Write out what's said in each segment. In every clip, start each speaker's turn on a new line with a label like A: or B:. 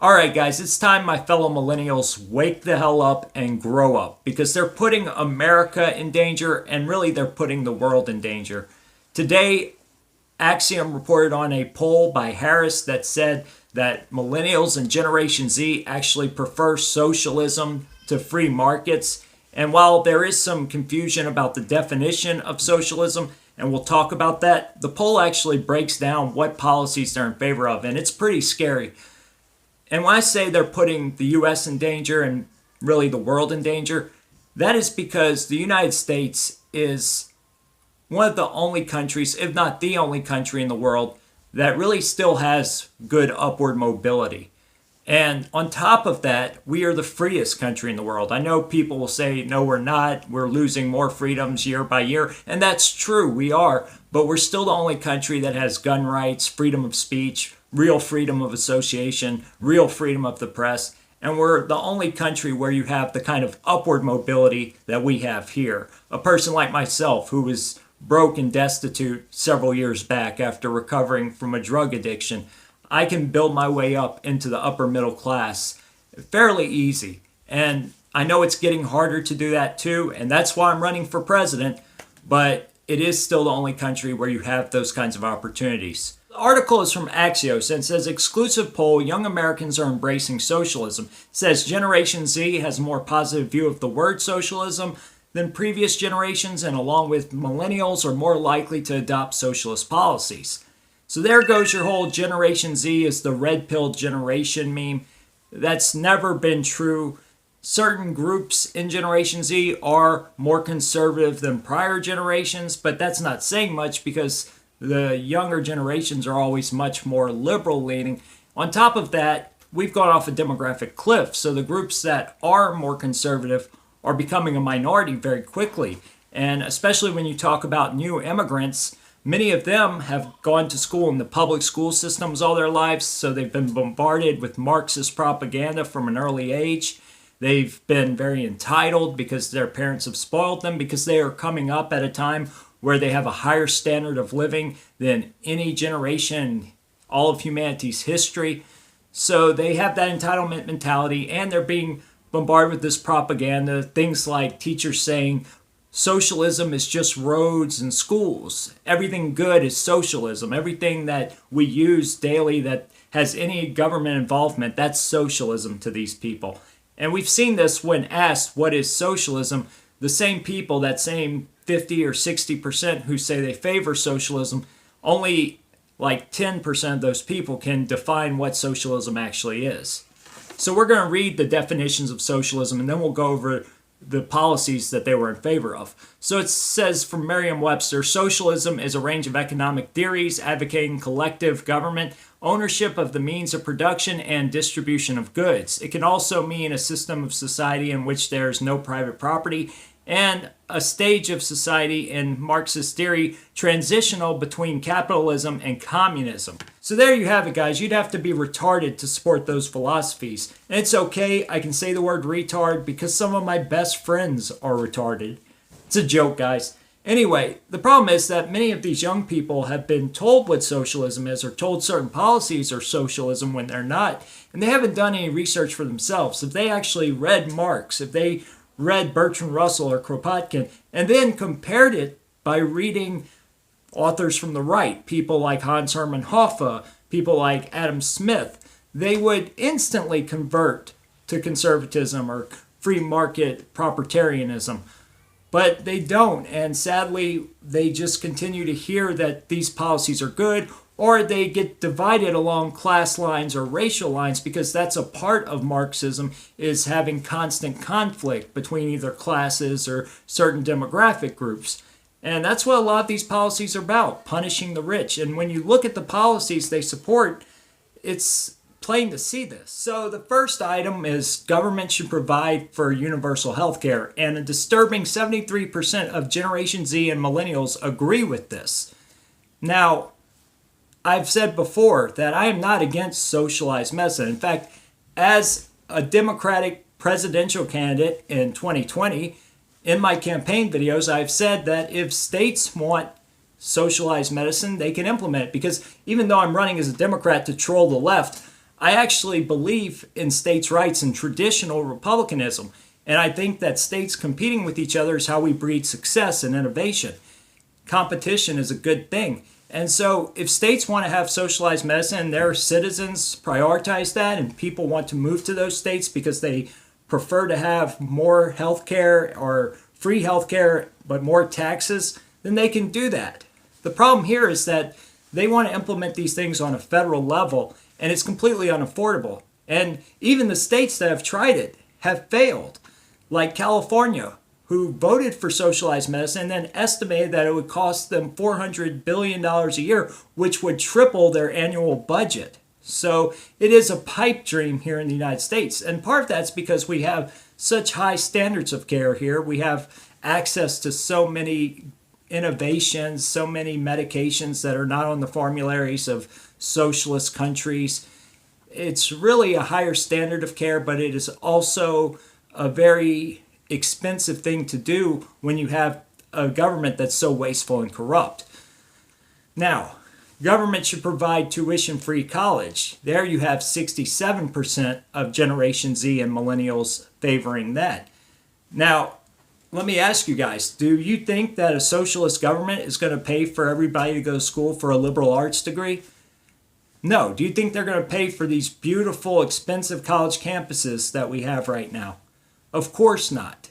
A: Alright guys, it's time my fellow millennials wake the hell up and grow up, because they're putting America in danger, and really they're putting the world in danger. Today, Axiom reported on a poll by Harris that said that millennials and Generation Z actually prefer socialism to free markets. And while there is some confusion about the definition of socialism, and we'll talk about that, the poll actually breaks down what policies they're in favor of, and it's pretty scary. And when I say they're putting the U.S. in danger and really the world in danger, that is because the United States is one of the only countries, if not the only country in the world, that really still has good upward mobility. And on top of that, we are the freest country in the world. I know people will say, no, we're not. We're losing more freedoms year by year. And that's true, we are. But we're still the only country that has gun rights, freedom of speech, real freedom of association, real freedom of the press. And we're the only country where you have the kind of upward mobility that we have here. A person like myself who was broke and destitute several years back after recovering from a drug addiction, I can build my way up into the upper middle class fairly easy. And I know it's getting harder to do that too, and that's why I'm running for president, but it is still the only country where you have those kinds of opportunities. The article is from Axios and says, exclusive poll, young Americans are embracing socialism. It says Generation Z has a more positive view of the word socialism than previous generations, and along with millennials are more likely to adopt socialist policies. So there goes your whole Generation Z is the red pill generation meme. That's never been true. Certain groups in Generation Z are more conservative than prior generations, but that's not saying much because the younger generations are always much more liberal leaning. On top of that, we've gone off a demographic cliff, so the groups that are more conservative are becoming a minority very quickly. And especially when you talk about new immigrants, many of them have gone to school in the public school systems all their lives, so they've been bombarded with Marxist propaganda from an early age. They've been very entitled because their parents have spoiled them, because they are coming up at a time where they have a higher standard of living than any generation in all of humanity's history. So they have that entitlement mentality, and they're being bombarded with this propaganda, things like teachers saying, socialism is just roads and schools. Everything good is socialism. Everything that we use daily that has any government involvement, that's socialism to these people. And we've seen this when asked what is socialism. The same people, that same 50 or 60% who say they favor socialism, only like 10% of those people can define what socialism actually is. So we're going to read the definitions of socialism, and then we'll go over the policies that they were in favor of. So it says from Merriam-Webster, socialism is a range of economic theories advocating collective government, ownership of the means of production, and distribution of goods. It can also mean a system of society in which there is no private property, and a stage of society in Marxist theory transitional between capitalism and communism. So there you have it, guys. You'd have to be retarded to support those philosophies. And it's okay, I can say the word retard because some of my best friends are retarded. It's a joke, guys. Anyway, the problem is that many of these young people have been told what socialism is, or told certain policies are socialism when they're not, and they haven't done any research for themselves. If they actually read Marx, if they read Bertrand Russell or Kropotkin, and then compared it by reading authors from the right, people like Hans Hermann Hoppe, people like Adam Smith, they would instantly convert to conservatism or free market proprietarianism. But they don't, and sadly, they just continue to hear that these policies are good, or they get divided along class lines or racial lines, because that's a part of Marxism, is having constant conflict between either classes or certain demographic groups. And that's what a lot of these policies are about, punishing the rich. And when you look at the policies they support, it's plain to see this. So the first item is government should provide for universal health care, and a disturbing 73% of Generation Z and millennials agree with this. Now, I've said before that I am not against socialized medicine. In fact, as a Democratic presidential candidate in 2020, in my campaign videos, I've said that if states want socialized medicine, they can implement it. Because even though I'm running as a Democrat to troll the left, I actually believe in states' rights and traditional republicanism. And I think that states competing with each other is how we breed success and innovation. Competition is a good thing. And so if states want to have socialized medicine and their citizens prioritize that and people want to move to those states because they prefer to have more health care or free health care but more taxes, then they can do that. The problem here is that they want to implement these things on a federal level and it's completely unaffordable. And even the states that have tried it have failed, like California, who voted for socialized medicine and then estimated that it would cost them $400 billion a year, which would triple their annual budget. So it is a pipe dream here in the United States. And part of that's because we have such high standards of care here. We have access to so many innovations, so many medications that are not on the formularies of socialist countries. It's really a higher standard of care, but it is also a very expensive thing to do when you have a government that's so wasteful and corrupt. Now, government should provide tuition-free college. There you have 67% of Generation Z and millennials favoring that. Now, let me ask you guys, do you think that a socialist government is going to pay for everybody to go to school for a liberal arts degree? No. Do you think they're going to pay for these beautiful, expensive college campuses that we have right now? Of course not.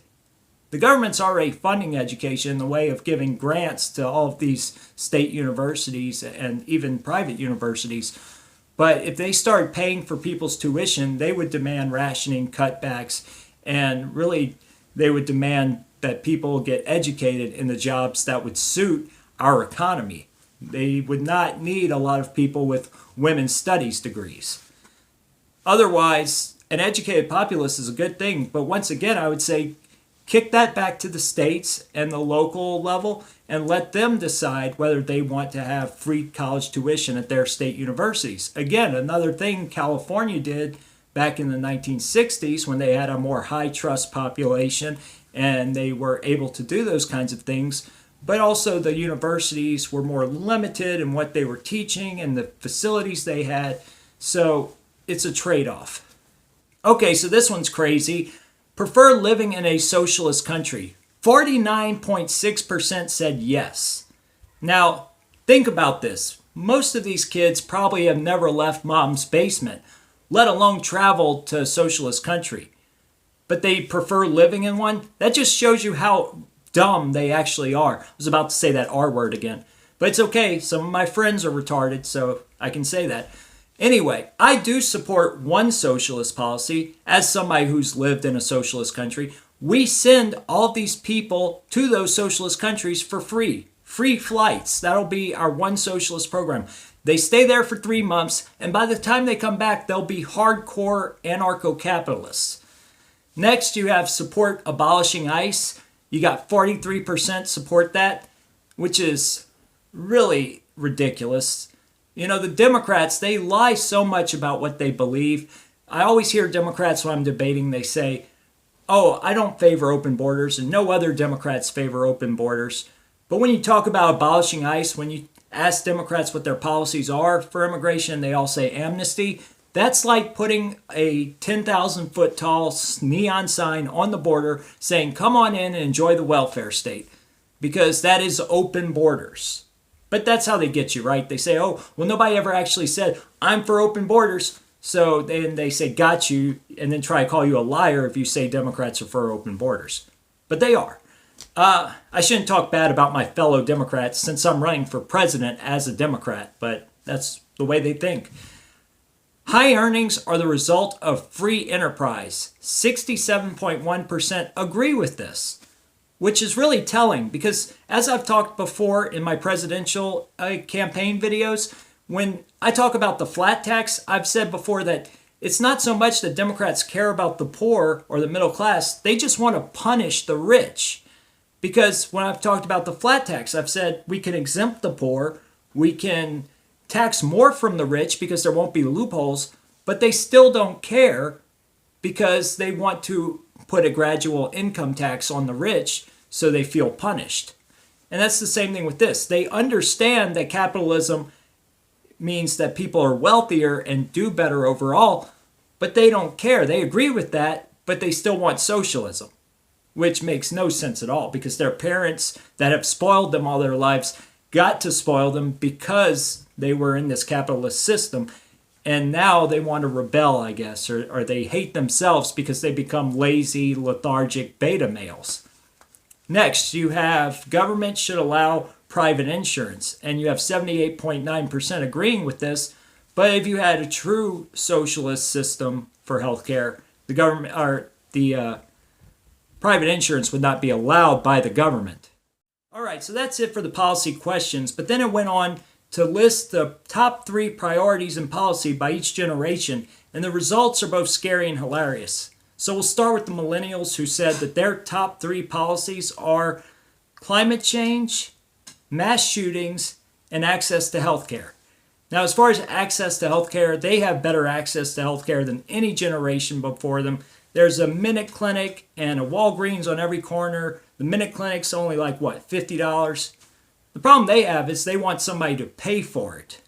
A: The government's already funding education in the way of giving grants to all of these state universities and even private universities. But if they started paying for people's tuition, they would demand rationing, cutbacks, and really they would demand that people get educated in the jobs that would suit our economy. They would not need a lot of people with women's studies degrees. Otherwise, an educated populace is a good thing, but once again, I would say kick that back to the states and the local level and let them decide whether they want to have free college tuition at their state universities. Again, another thing California did back in the 1960s when they had a more high trust population and they were able to do those kinds of things, but also the universities were more limited in what they were teaching and the facilities they had. So it's a trade-off. Okay, so this one's crazy. Prefer living in a socialist country. 49.6% said yes. Now, think about this. Most of these kids probably have never left mom's basement, let alone traveled to a socialist country. But they prefer living in one? That just shows you how dumb they actually are. I was about to say that R word again. But it's okay. Some of my friends are retarded, so I can say that. Anyway, I do support one socialist policy. As somebody who's lived in a socialist country, we send all these people to those socialist countries for free. Free flights. That'll be our one socialist program. They stay there for 3 months, and by the time they come back, they'll be hardcore anarcho-capitalists. Next, you have support abolishing ICE. You got 43% support that, which is really ridiculous. You know, the Democrats, they lie so much about what they believe. I always hear Democrats when I'm debating, they say, oh, I don't favor open borders, and no other Democrats favor open borders. But when you talk about abolishing ICE, when you ask Democrats what their policies are for immigration, they all say amnesty. That's like putting a 10,000-foot tall neon sign on the border saying, come on in and enjoy the welfare state, because that is open borders. But that's how they get you, right? They say, oh, well, nobody ever actually said, I'm for open borders. So then they say, got you, and then try to call you a liar if you say Democrats are for open borders. But they are. I shouldn't talk bad about my fellow Democrats since I'm running for president as a Democrat, but that's the way they think. High earnings are the result of free enterprise. 67.1% agree with this, which is really telling because as I've talked before in my presidential campaign videos, when I talk about the flat tax, I've said before that it's not so much that Democrats care about the poor or the middle class, they just want to punish the rich. Because when I've talked about the flat tax, I've said we can exempt the poor, we can tax more from the rich because there won't be loopholes, but they still don't care because they want to put a gradual income tax on the rich so they feel punished. And that's the same thing with this. They understand that capitalism means that people are wealthier and do better overall, but they don't care. They agree with that, but they still want socialism, which makes no sense at all because their parents that have spoiled them all their lives got to spoil them because they were in this capitalist system. And now they want to rebel, I guess, or they hate themselves because they become lazy, lethargic beta males. Next, you have government should allow private insurance, and you have 78.9% agreeing with this. But if you had a true socialist system for healthcare, the government or the private insurance would not be allowed by the government. All right, so that's it for the policy questions. But then it went on to list the top 3 priorities in policy by each generation, and the results are both scary and hilarious. So we'll start with the millennials, who said that their top 3 policies are climate change, mass shootings, and access to healthcare. Now, as far as access to healthcare, they have better access to healthcare than any generation before them. There's a Minute Clinic and a Walgreens on every corner. The Minute Clinic's only like, what, $50? The problem they have is they want somebody to pay for it.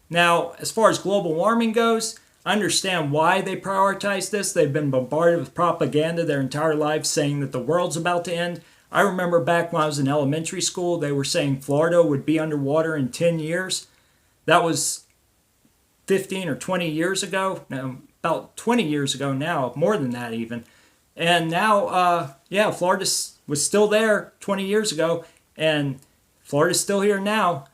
A: Now, as far as global warming goes, I understand why they prioritize this. They've been bombarded with propaganda their entire lives saying that the world's about to end. I remember back when I was in elementary school, they were saying Florida would be underwater in 10 years. That was 15 or 20 years ago. Now, about 20 years ago now, more than that even. And now, Florida was still there 20 years ago, and Florida's still here now.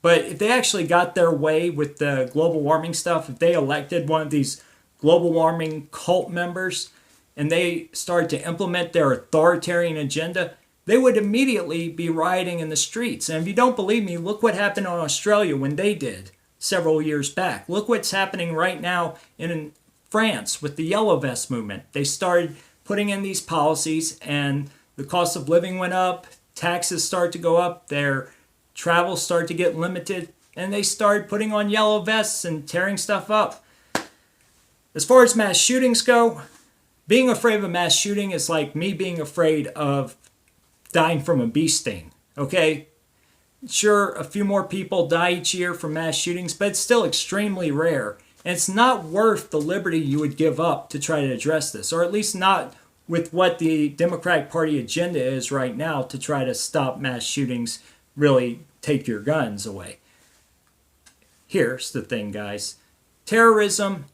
A: But if they actually got their way with the global warming stuff, if they elected one of these global warming cult members and they started to implement their authoritarian agenda, they would immediately be rioting in the streets. And if you don't believe me, look what happened in Australia when they did several years back. Look what's happening right now in France with the Yellow Vest movement. They started putting in these policies and the cost of living went up, taxes started to go up, their travel started to get limited, and they started putting on yellow vests and tearing stuff up. As far as mass shootings go, being afraid of a mass shooting is like me being afraid of dying from a bee sting, okay? Sure, a few more people die each year from mass shootings, but it's still extremely rare. And it's not worth the liberty you would give up to try to address this, or at least not with what the Democratic Party agenda is right now to try to stop mass shootings, really take your guns away. Here's the thing, guys. Terrorism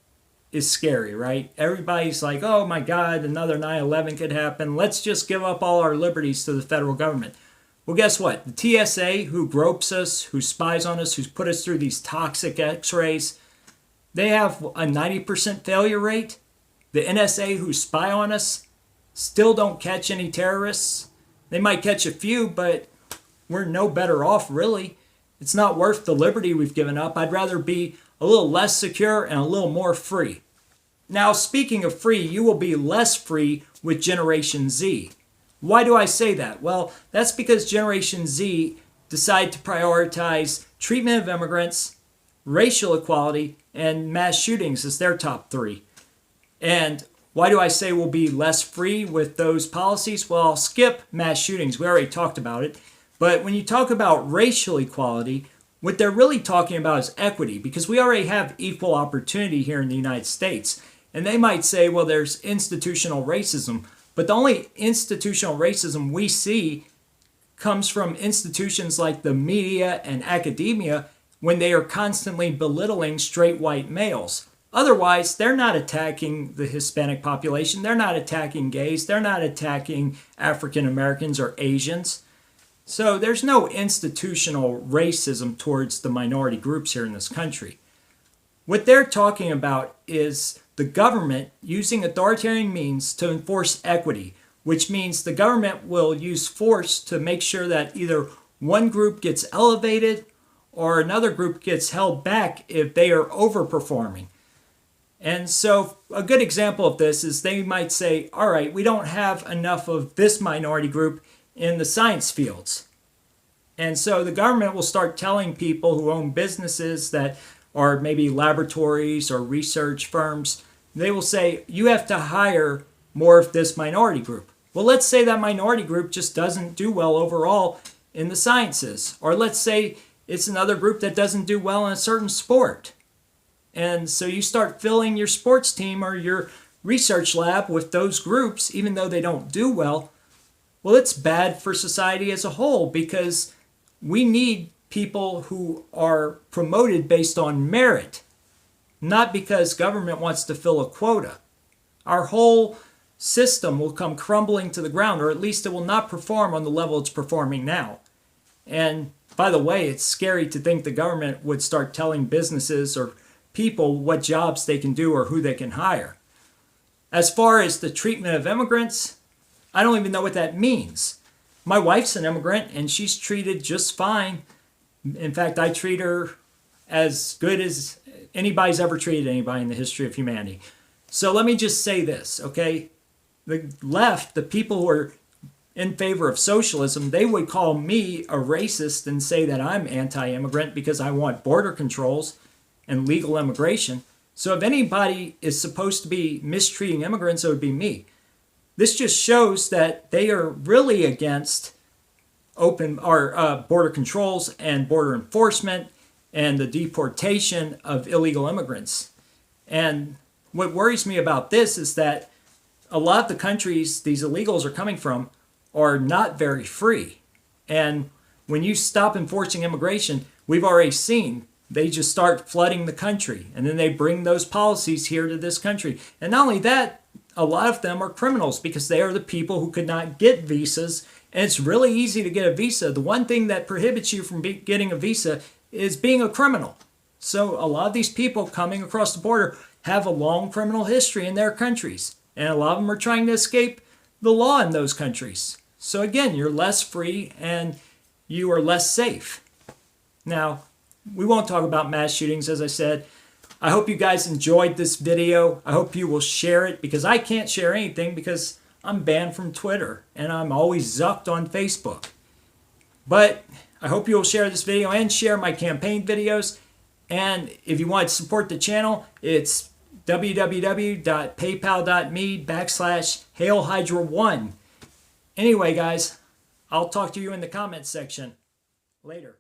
A: is scary, right? Everybody's like, oh my God, another 9/11 could happen. Let's just give up all our liberties to the federal government. Well, guess what? The TSA, who gropes us, who spies on us, who's put us through these toxic x-rays, they have a 90% failure rate. The NSA, who spy on us, still don't catch any terrorists. They might catch a few, but we're no better off, really. It's not worth the liberty we've given up. I'd rather be a little less secure and a little more free. Now, speaking of free, you will be less free with Generation Z. Why do I say that? Well, that's because Generation Z decide to prioritize treatment of immigrants, racial equality, and mass shootings as their top 3. And why do I say we'll be less free with those policies? Well, I'll skip mass shootings. We already talked about it. But when you talk about racial equality, what they're really talking about is equity, because we already have equal opportunity here in the United States. And they might say, well, there's institutional racism. But the only institutional racism we see comes from institutions like the media and academia when they are constantly belittling straight white males. Otherwise, they're not attacking the Hispanic population. They're not attacking gays. They're not attacking African Americans or Asians. So there's no institutional racism towards the minority groups here in this country. What they're talking about is the government using authoritarian means to enforce equity, which means the government will use force to make sure that either one group gets elevated or another group gets held back if they are overperforming. And so a good example of this is they might say, all right, we don't have enough of this minority group in the science fields. And so the government will start telling people who own businesses that are maybe laboratories or research firms, they will say, you have to hire more of this minority group. Well, let's say that minority group just doesn't do well overall in the sciences. Or let's say it's another group that doesn't do well in a certain sport. And so you start filling your sports team or your research lab with those groups, even though they don't do well. Well, it's bad for society as a whole, because we need people who are promoted based on merit, not because government wants to fill a quota. Our whole system will come crumbling to the ground, or at least it will not perform on the level it's performing now. And by the way, it's scary to think the government would start telling businesses or people what jobs they can do or who they can hire. As far as the treatment of immigrants, I don't even know what that means. My wife's an immigrant and she's treated just fine. In fact, I treat her as good as anybody's ever treated anybody in the history of humanity. So let me just say this, okay? The left, the people who are in favor of socialism, they would call me a racist and say that I'm anti-immigrant because I want border controls and legal immigration. So if anybody is supposed to be mistreating immigrants, it would be me. This just shows that they are really against open border controls and border enforcement and the deportation of illegal immigrants. And what worries me about this is that a lot of the countries these illegals are coming from are not very free. And when you stop enforcing immigration, we've already seen they just start flooding the country. And then they bring those policies here to this country. And not only that, a lot of them are criminals because they are the people who could not get visas. And it's really easy to get a visa. The one thing that prohibits you from getting a visa is being a criminal. So a lot of these people coming across the border have a long criminal history in their countries. And a lot of them are trying to escape the law in those countries. So again, you're less free and you are less safe. Now, we won't talk about mass shootings, as I said. I hope you guys enjoyed this video. I hope you will share it, because I can't share anything because I'm banned from Twitter and I'm always zucked on Facebook. But I hope you'll share this video and share my campaign videos. And if you want to support the channel, it's www.paypal.me/HailHydra1. Anyway, guys, I'll talk to you in the comments section later.